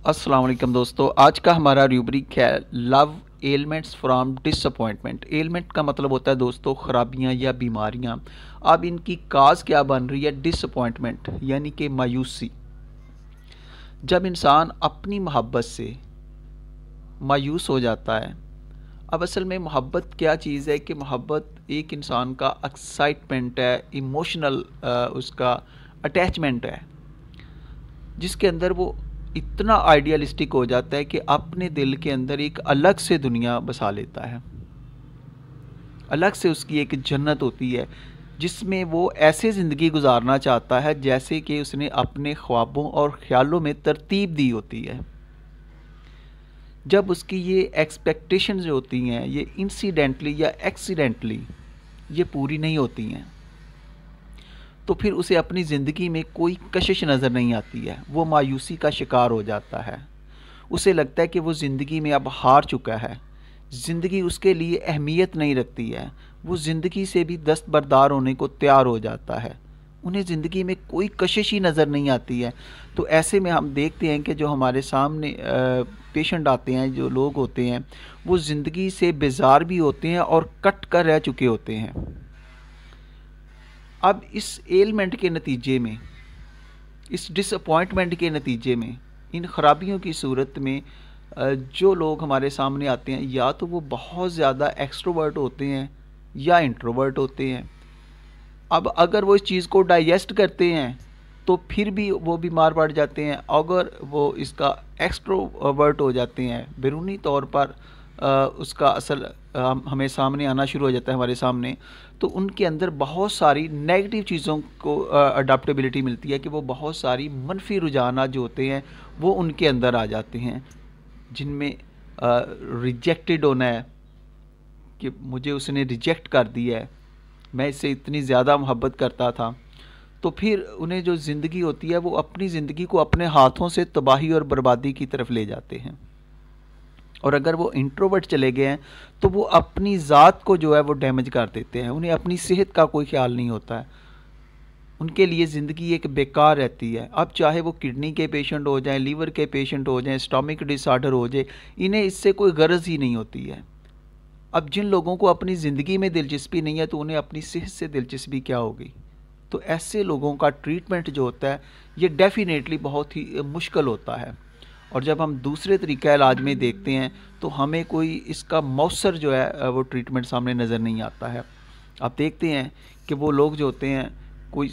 अस्सलाम वालेकुम दोस्तों। आज का हमारा रूब्रिक है love elements from disappointment. Element का मतलब होता है दोस्तों खराबियां या बीमारियां। अब इनकी काज क्या बन रही है? डिसअपॉइंटमेंट यानी कि मायूसी। जब इंसान अपनी मोहब्बत से मायूस हो जाता है। अब असल में मोहब्बत क्या चीज़ है कि मोहब्बत एक इंसान का एक्साइटमेंट है, इमोशनल उसका अटैचमेंट है, जिसके अंदर वो इतना आइडियलिस्टिक हो जाता है कि अपने दिल के अंदर एक अलग से दुनिया बसा लेता है। अलग से उसकी एक जन्नत होती है जिसमें वो ऐसे ज़िंदगी गुजारना चाहता है जैसे कि उसने अपने ख्वाबों और ख्यालों में तरतीब दी होती है। जब उसकी ये एक्सपेक्टेशंस जो होती हैं ये इंसिडेंटली या एक्सीडेंटली ये पूरी नहीं होती हैं, तो फिर उसे अपनी ज़िंदगी में कोई कशिश नज़र नहीं आती है। वो मायूसी का शिकार हो जाता है। उसे लगता है कि वो ज़िंदगी में अब हार चुका है, ज़िंदगी उसके लिए अहमियत नहीं रखती है। वो ज़िंदगी से भी दस्तबरदार होने को तैयार हो जाता है। उन्हें ज़िंदगी में कोई कशिश ही नज़र नहीं आती है। तो ऐसे में हम देखते हैं कि जो हमारे सामने पेशेंट आते हैं, जो लोग होते हैं, वो ज़िंदगी से बेजार भी होते हैं और कट कर रह चुके होते हैं। अब इस एलिमेंट के नतीजे में, इस डिसअपॉइंटमेंट के नतीजे में, इन खराबियों की सूरत में जो लोग हमारे सामने आते हैं या तो वो बहुत ज़्यादा एक्सट्रोवर्ट होते हैं या इंट्रोवर्ट होते हैं। अब अगर वो इस चीज़ को डाइजेस्ट करते हैं तो फिर भी वो बीमार पड़ जाते हैं। अगर वो इसका एक्सट्रोवर्ट हो जाते हैं, बैरूनी तौर पर उसका असल हमें सामने आना शुरू हो जाता है हमारे सामने, तो उनके अंदर बहुत सारी नेगेटिव चीज़ों को अडाप्टेबिलिटी मिलती है कि वो बहुत सारी मनफी रुझानात जो होते हैं वो उनके अंदर आ जाते हैं, जिनमें रिजेक्टेड होना है कि मुझे उसने रिजेक्ट कर दिया है, मैं इससे इतनी ज़्यादा मोहब्बत करता था। तो फिर उन्हें जो ज़िंदगी होती है वो अपनी ज़िंदगी को अपने हाथों से तबाही और बर्बादी की तरफ ले जाते हैं। और अगर वो इंट्रोवर्ट चले गए हैं तो वो अपनी ज़ात को जो है वो डैमेज कर देते हैं। उन्हें अपनी सेहत का कोई ख्याल नहीं होता है। उनके लिए ज़िंदगी एक बेकार रहती है। अब चाहे वो किडनी के पेशेंट हो जाएं, लीवर के पेशेंट हो जाएं, स्टमक डिसऑर्डर हो जाए, इन्हें इससे कोई गरज ही नहीं होती है। अब जिन लोगों को अपनी ज़िंदगी में दिलचस्पी नहीं है तो उन्हें अपनी सेहत से दिलचस्पी क्या होगी? तो ऐसे लोगों का ट्रीटमेंट जो होता है ये डेफिनेटली बहुत ही मुश्किल होता है। और जब हम दूसरे तरीक़ा इलाज में देखते हैं तो हमें कोई इसका मौसर जो है वो ट्रीटमेंट सामने नज़र नहीं आता है। आप देखते हैं कि वो लोग जो होते हैं, कोई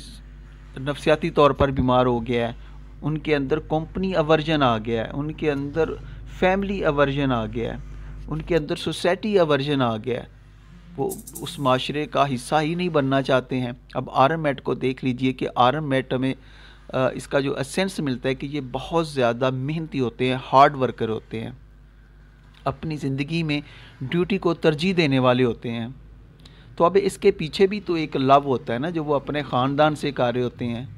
नफसियाती तौर पर बीमार हो गया है, उनके अंदर कंपनी अवर्जन आ गया है, उनके अंदर फैमिली अवर्जन आ गया है, उनके अंदर सोसाइटी अवर्जन आ गया है, वो उस माशरे का हिस्सा ही नहीं बनना चाहते हैं। अब आरएमएट को देख लीजिए कि आरएमएट हमें इसका जो एसेंस मिलता है कि ये बहुत ज़्यादा मेहनती होते हैं, हार्ड वर्कर होते हैं, अपनी ज़िंदगी में ड्यूटी को तरजीह देने वाले होते हैं। तो अब इसके पीछे भी तो एक लव होता है ना, जो वो अपने ख़ानदान से कर रहे होते हैं।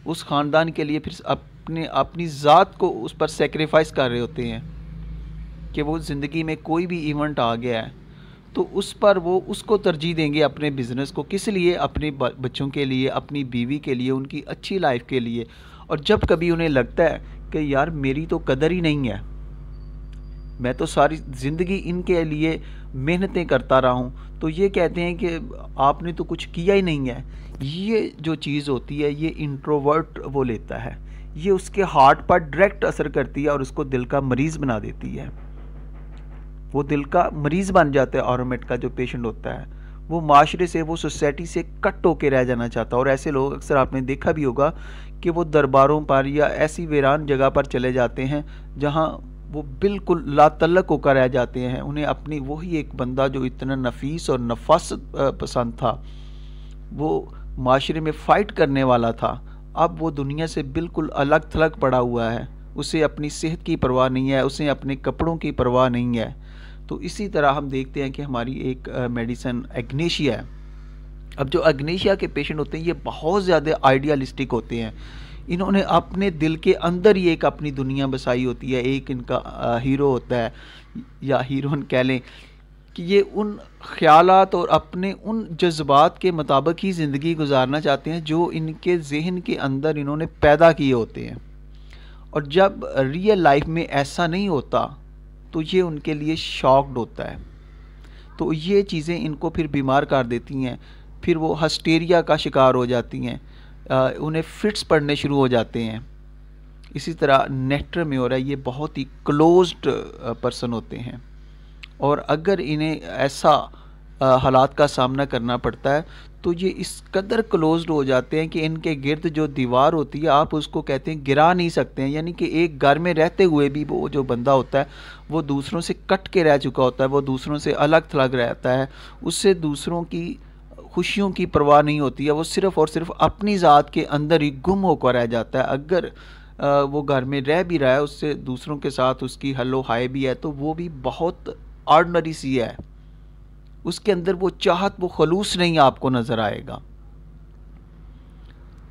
उस ख़ानदान के लिए फिर अपनी ज़ात को उस पर सेक्रीफाइस कर रहे होते हैं कि वो ज़िंदगी में कोई भी इवेंट आ गया है तो उस पर वो उसको तरजीह देंगे अपने बिज़नेस को। किस लिए? अपने बच्चों के लिए, अपनी बीवी के लिए, उनकी अच्छी लाइफ के लिए। और जब कभी उन्हें लगता है कि यार मेरी तो कदर ही नहीं है, मैं तो सारी ज़िंदगी इनके लिए मेहनतें करता रहा हूँ, तो ये कहते हैं कि आपने तो कुछ किया ही नहीं है। ये जो चीज़ होती है ये इंट्रोवर्ट वो लेता है, ये उसके हार्ट पर डायरेक्ट असर करती है और उसको दिल का मरीज़ बना देती है। वो दिल का मरीज़ बन जाता है। आरएमएट का जो पेशेंट होता है वो माशरे से, वो सोसाइटी से कट होके रह जाना चाहता है। और ऐसे लोग अक्सर आपने देखा भी होगा कि वो दरबारों पर या ऐसी वीरान जगह पर चले जाते हैं जहाँ वो बिल्कुल लातल्लक होकर रह जाते हैं। उन्हें अपनी वही एक बंदा जो इतना नफीस और नफासत पसंद था, वो माशरे में फ़ाइट करने वाला था, अब वो दुनिया से बिल्कुल अलग थलग पड़ा हुआ है। उसे अपनी सेहत की परवाह नहीं है, उसे अपने कपड़ों की परवाह नहीं है। तो इसी तरह हम देखते हैं कि हमारी एक मेडिसिन एग्नेशिया है। अब जो एग्नेशिया के पेशेंट होते हैं ये बहुत ज़्यादा आइडियलिस्टिक होते हैं। इन्होंने अपने दिल के अंदर ही एक अपनी दुनिया बसाई होती है। एक इनका हीरो होता है या हीरोइन कह लें कि ये उन ख्यालात और अपने उन जज्बात के मुताबिक ही ज़िंदगी गुजारना चाहते हैं जो इनके जहन के अंदर इन्होंने पैदा किए होते हैं। اور جب ریئل لائف میں ایسا نہیں ہوتا تو یہ ان کے لیے شاکڈ ہوتا ہے، تو یہ چیزیں ان کو پھر بیمار کر دیتی ہیں، پھر وہ ہسٹیریا کا شکار ہو جاتی ہیں، انہیں فٹس پڑنے شروع ہو جاتے ہیں۔ اسی طرح نیکٹر میں ہو رہا ہے، یہ بہت ہی کلوزڈ پرسن ہوتے ہیں، اور اگر انہیں ایسا حالات کا سامنا کرنا پڑتا ہے تو یہ اس قدر کلوزڈ ہو جاتے ہیں کہ ان کے گرد جو دیوار ہوتی ہے آپ اس کو کہتے ہیں گرا نہیں سکتے ہیں، یعنی کہ ایک گھر میں رہتے ہوئے بھی وہ جو بندہ ہوتا ہے وہ دوسروں سے کٹ کے رہ چکا ہوتا ہے، وہ دوسروں سے الگ تھلگ رہتا ہے، اس سے دوسروں کی خوشیوں کی پرواہ نہیں ہوتی ہے، وہ صرف اور صرف اپنی ذات کے اندر ہی گم ہو کر رہ جاتا ہے۔ اگر وہ گھر میں رہ بھی رہا ہے، اس سے دوسروں کے ساتھ اس کی حل و ہائے بھی ہے، تو وہ بھی بہت آرڈنری سی ہے، اس کے اندر وہ چاہت، وہ خلوص نہیں آپ کو نظر آئے گا۔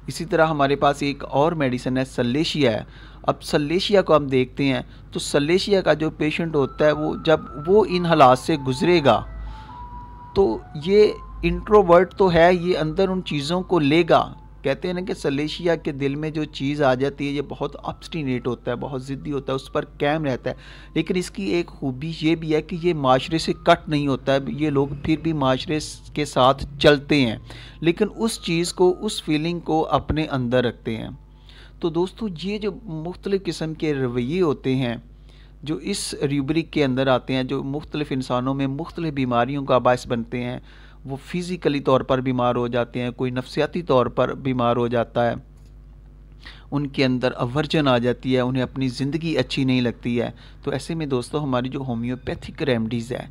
اسی طرح ہمارے پاس ایک اور میڈیسن ہے، سلیشیا ہے۔ اب سلیشیا کو ہم دیکھتے ہیں تو سلیشیا کا جو پیشنٹ ہوتا ہے وہ جب وہ ان حالات سے گزرے گا تو یہ انٹروورٹ تو ہے، یہ اندر ان چیزوں کو لے گا۔ کہتے ہیں نا کہ سلیشیا کے دل میں جو چیز آ جاتی ہے یہ بہت ابسٹینیٹ ہوتا ہے، بہت ضدی ہوتا ہے، اس پر قائم رہتا ہے، لیکن اس کی ایک خوبی یہ بھی ہے کہ یہ معاشرے سے کٹ نہیں ہوتا ہے، یہ لوگ پھر بھی معاشرے کے ساتھ چلتے ہیں، لیکن اس چیز کو، اس فیلنگ کو اپنے اندر رکھتے ہیں۔ تو دوستو یہ جو مختلف قسم کے رویے ہوتے ہیں جو اس ریوبرک کے اندر آتے ہیں، جو مختلف انسانوں میں مختلف بیماریوں کا باعث بنتے ہیں، وہ فزیکلی طور پر بیمار ہو جاتے ہیں، کوئی نفسیاتی طور پر بیمار ہو جاتا ہے، ان کے اندر اورجن آ جاتی ہے، انہیں اپنی زندگی اچھی نہیں لگتی ہے، تو ایسے میں دوستو ہماری جو ہومیوپیتھک ریمیڈیز ہے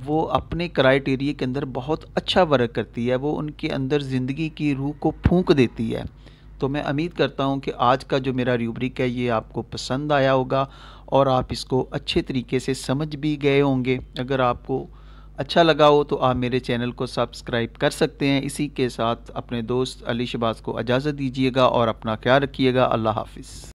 وہ اپنے کرائیٹیریا کے اندر بہت اچھا ورک کرتی ہے، وہ ان کے اندر زندگی کی روح کو پھونک دیتی ہے۔ تو میں امید کرتا ہوں کہ آج کا جو میرا ریوبرک ہے یہ آپ کو پسند آیا ہوگا اور آپ اس کو اچھے طریقے سے سمجھ بھی گئے ہوں گے۔ اگر آپ کو اچھا لگا ہو تو آپ میرے چینل کو سبسکرائب کر سکتے ہیں۔ اسی کے ساتھ اپنے دوست علی شہباز کو اجازت دیجیے گا اور اپنا خیال رکھیے گا۔ اللہ حافظ۔